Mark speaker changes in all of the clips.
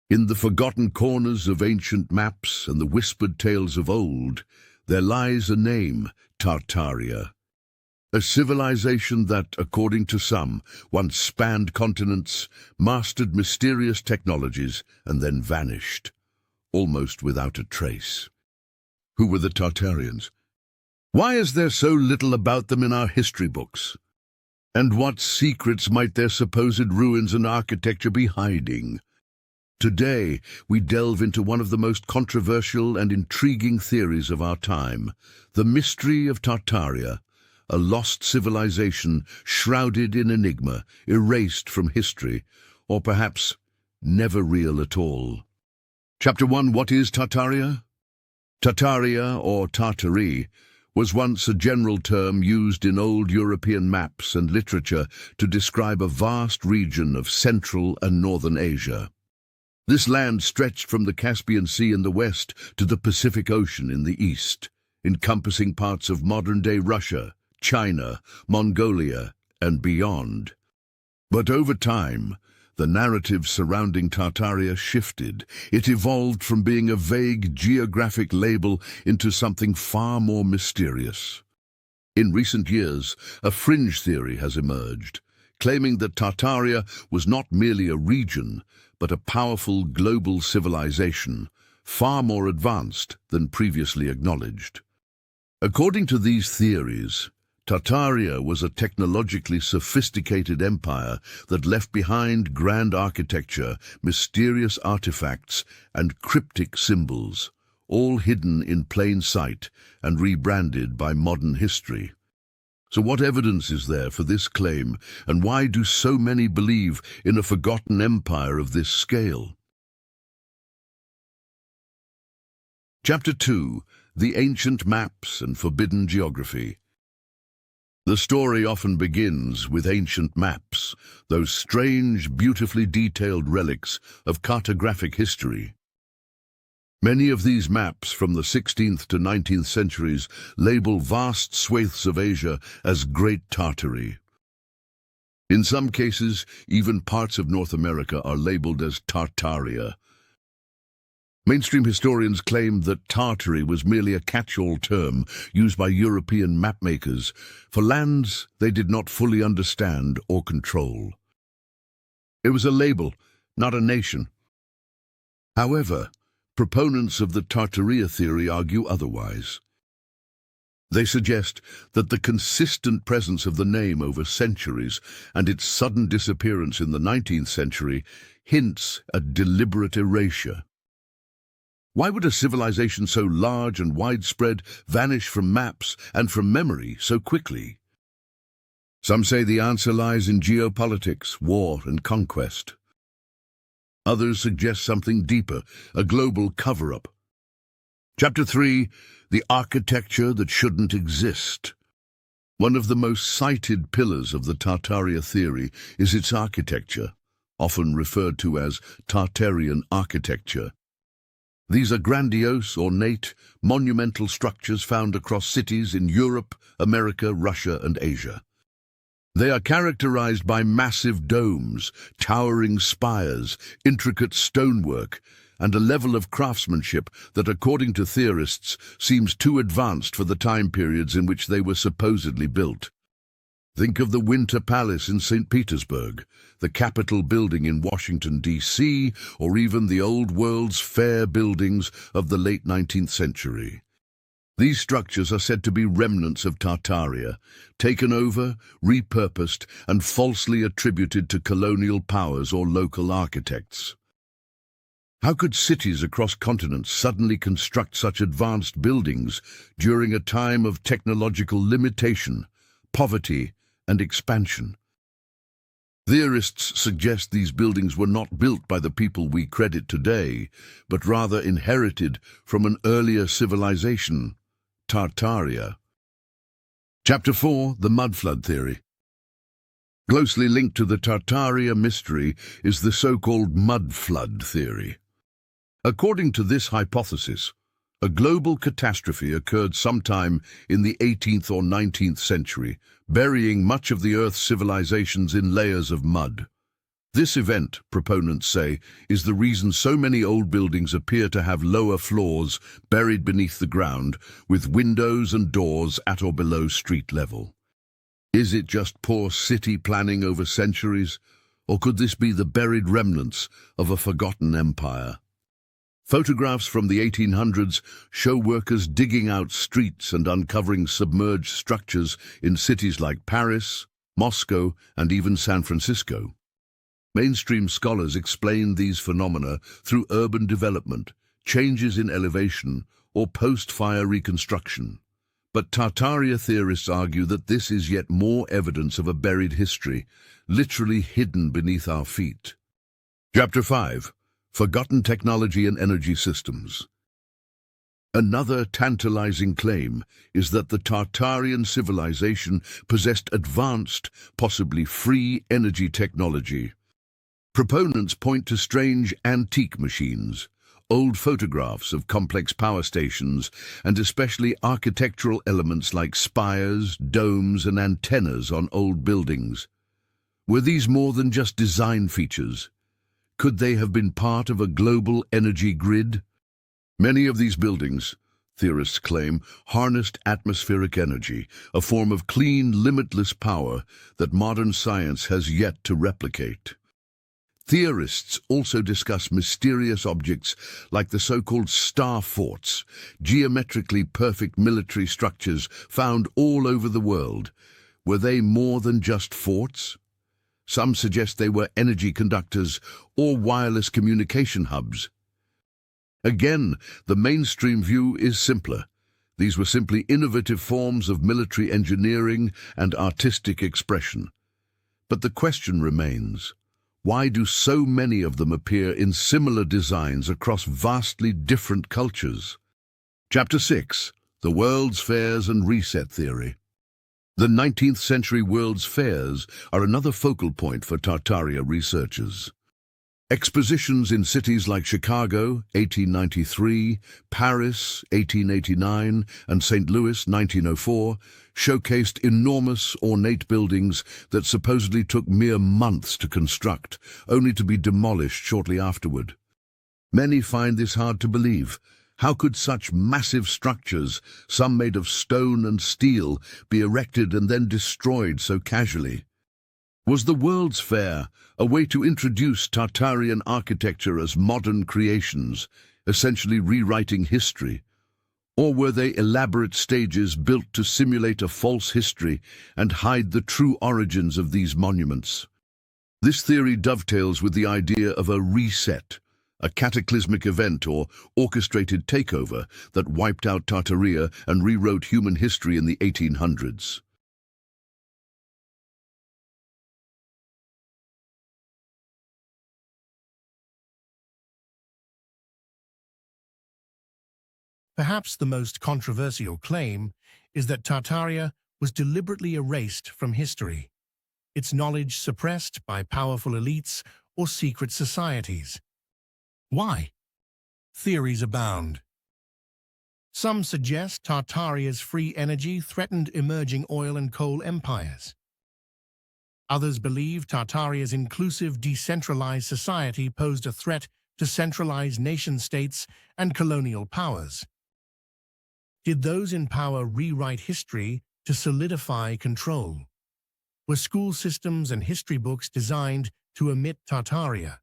Speaker 1: In the forgotten corners of ancient maps and the whispered tales of old, there lies a name, Tartaria. A civilization that, according to some, once spanned continents, mastered mysterious technologies, and then vanished, almost without a trace. Who were the Tartarians? Why is there so little about them in our history books? And what secrets might their supposed ruins and architecture be hiding? Today, we delve into one of the most controversial and intriguing theories of our time, the mystery of Tartaria, a lost civilization shrouded in enigma, erased from history, or perhaps never real at all. Chapter 1. What is Tartaria? Tartaria, or Tartary, was once a general term used in old European maps and literature to describe a vast region of Central and Northern Asia. This land stretched from the Caspian Sea in the west to the Pacific Ocean in the east, encompassing parts of modern-day Russia, China, Mongolia, and beyond. But over time, the narrative surrounding Tartaria shifted. It evolved from being a vague geographic label into something far more mysterious. In recent years, a fringe theory has emerged, claiming that Tartaria was not merely a region, but a powerful global civilization, far more advanced than previously acknowledged. According to these theories, Tartaria was a technologically sophisticated empire that left behind grand architecture, mysterious artifacts, and cryptic symbols, all hidden in plain sight and rebranded by modern history. So what evidence is there for this claim, and why do so many believe in a forgotten empire of this scale? Chapter 2. The Ancient Maps and Forbidden Geography. The story often begins with ancient maps, those strange, beautifully detailed relics of cartographic history. Many of these maps from the 16th to 19th centuries label vast swathes of Asia as Great Tartary. In some cases, even parts of North America are labeled as Tartaria. Mainstream historians claim that Tartary was merely a catch-all term used by European mapmakers for lands they did not fully understand or control. It was a label, not a nation. However, proponents of the Tartaria theory argue otherwise. They suggest that the consistent presence of the name over centuries and its sudden disappearance in the 19th century hints at deliberate erasure. Why would a civilization so large and widespread vanish from maps and from memory so quickly? Some say the answer lies in geopolitics, war, and conquest. Others suggest something deeper, a global cover-up. Chapter 3. The Architecture That Shouldn't Exist. One of the most cited pillars of the Tartaria theory is its architecture, often referred to as Tartarian architecture. These are grandiose, ornate, monumental structures found across cities in Europe, America, Russia, and Asia. They are characterized by massive domes, towering spires, intricate stonework, and a level of craftsmanship that, according to theorists, seems too advanced for the time periods in which they were supposedly built. Think of the Winter Palace in St. Petersburg, the Capitol building in Washington, D.C., or even the old World's Fair buildings of the late 19th century. These structures are said to be remnants of Tartaria, taken over, repurposed, and falsely attributed to colonial powers or local architects. How could cities across continents suddenly construct such advanced buildings during a time of technological limitation, poverty, and expansion? Theorists suggest these buildings were not built by the people we credit today, but rather inherited from an earlier civilization, Tartaria. Chapter 4. The Mudflood Theory. Closely linked to the Tartaria mystery is the so-called mudflood theory. According to this hypothesis, a global catastrophe occurred sometime in the 18th or 19th century, burying much of the Earth's civilizations in layers of mud. This event, proponents say, is the reason so many old buildings appear to have lower floors buried beneath the ground, with windows and doors at or below street level. Is it just poor city planning over centuries, or could this be the buried remnants of a forgotten empire? Photographs from the 1800s show workers digging out streets and uncovering submerged structures in cities like Paris, Moscow, and even San Francisco. Mainstream scholars explain these phenomena through urban development, changes in elevation, or post-fire reconstruction. But Tartaria theorists argue that this is yet more evidence of a buried history, literally hidden beneath our feet. Chapter 5. Forgotten Technology and Energy Systems. Another tantalizing claim is that the Tartarian civilization possessed advanced, possibly free energy technology. Proponents point to strange antique machines, old photographs of complex power stations, and especially architectural elements like spires, domes, and antennas on old buildings. Were these more than just design features? Could they have been part of a global energy grid? Many of these buildings, theorists claim, harnessed atmospheric energy, a form of clean, limitless power that modern science has yet to replicate. Theorists also discuss mysterious objects like the so-called star forts, geometrically perfect military structures found all over the world. Were they more than just forts? Some suggest they were energy conductors or wireless communication hubs. Again, the mainstream view is simpler. These were simply innovative forms of military engineering and artistic expression. But the question remains, why do so many of them appear in similar designs across vastly different cultures? Chapter 6. The World's Fairs and Reset Theory. The 19th century World's Fairs are another focal point for Tartaria researchers. Expositions in cities like Chicago, 1893, Paris, 1889, and St. Louis, 1904, showcased enormous, ornate buildings that supposedly took mere months to construct, only to be demolished shortly afterward. Many find this hard to believe. How could such massive structures, some made of stone and steel, be erected and then destroyed so casually? Was the World's Fair a way to introduce Tartarian architecture as modern creations, essentially rewriting history? Or were they elaborate stages built to simulate a false history and hide the true origins of these monuments? This theory dovetails with the idea of a reset, a cataclysmic event or orchestrated takeover that wiped out Tartaria and rewrote human history in the 1800s.
Speaker 2: Perhaps the most controversial claim is that Tartaria was deliberately erased from history, its knowledge suppressed by powerful elites or secret societies. Why? Theories abound. Some suggest Tartaria's free energy threatened emerging oil and coal empires. Others believe Tartaria's inclusive, decentralized society posed a threat to centralized nation-states and colonial powers. Did those in power rewrite history to solidify control? Were school systems and history books designed to omit Tartaria?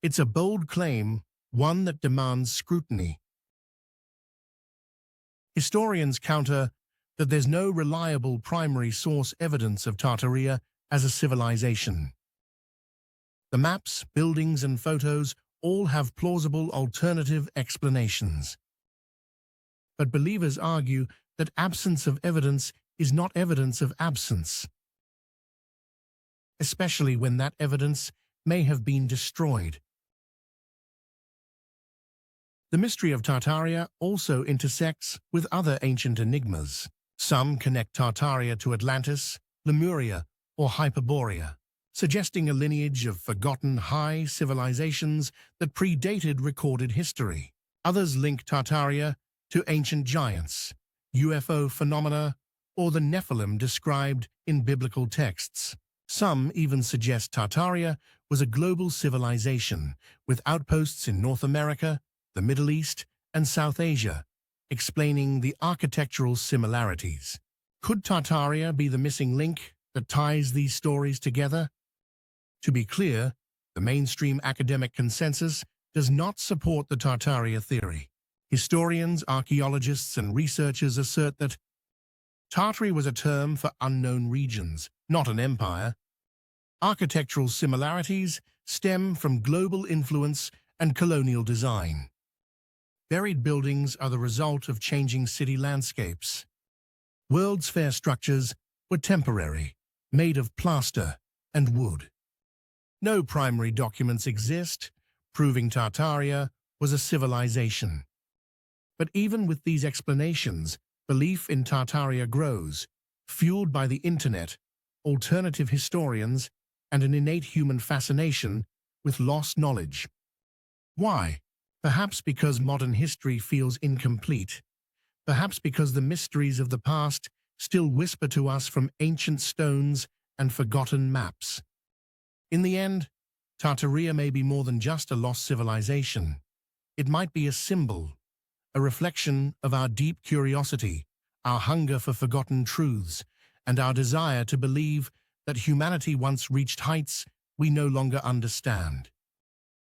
Speaker 2: It's a bold claim, one that demands scrutiny. Historians counter that there's no reliable primary source evidence of Tartaria as a civilization. The maps, buildings, and photos all have plausible alternative explanations. But believers argue that absence of evidence is not evidence of absence, especially when that evidence may have been destroyed. The mystery of Tartaria also intersects with other ancient enigmas. Some connect Tartaria to Atlantis, Lemuria, or Hyperborea, suggesting a lineage of forgotten high civilizations that predated recorded history. Others link Tartaria to ancient giants, UFO phenomena, or the Nephilim described in biblical texts. Some even suggest Tartaria was a global civilization with outposts in North America, the Middle East, and South Asia, explaining the architectural similarities. Could Tartaria be the missing link that ties these stories together? To be clear, the mainstream academic consensus does not support the Tartaria theory. Historians, archaeologists, and researchers assert that Tartary was a term for unknown regions, not an empire. Architectural similarities stem from global influence and colonial design. Buried buildings are the result of changing city landscapes. World's Fair structures were temporary, made of plaster and wood. No primary documents exist, proving Tartaria was a civilization. But even with these explanations, belief in Tartaria grows, fueled by the internet, alternative historians, and an innate human fascination with lost knowledge. Why? Perhaps because modern history feels incomplete. Perhaps because the mysteries of the past still whisper to us from ancient stones and forgotten maps. In the end, Tartaria may be more than just a lost civilization. It might be a symbol, a reflection of our deep curiosity, our hunger for forgotten truths, and our desire to believe that humanity once reached heights we no longer understand.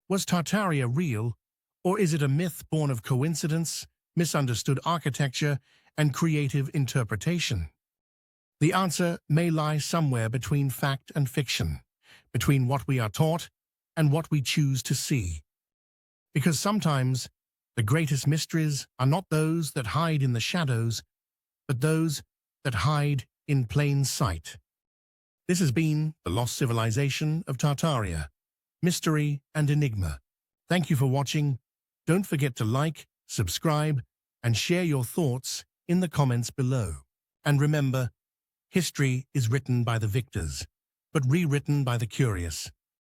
Speaker 2: Was Tartaria real, or is it a myth born of coincidence, misunderstood architecture, and creative interpretation? The answer may lie somewhere between fact and fiction, between what we are taught and what we choose to see. Because sometimes the greatest mysteries are not those that hide in the shadows, but those that hide in plain sight. This has been The Lost Civilization of Tartaria, Mystery and Enigma. Thank you for watching. Don't forget to like, subscribe, and share your thoughts in the comments below. And remember, history is written by the victors, but rewritten by the curious.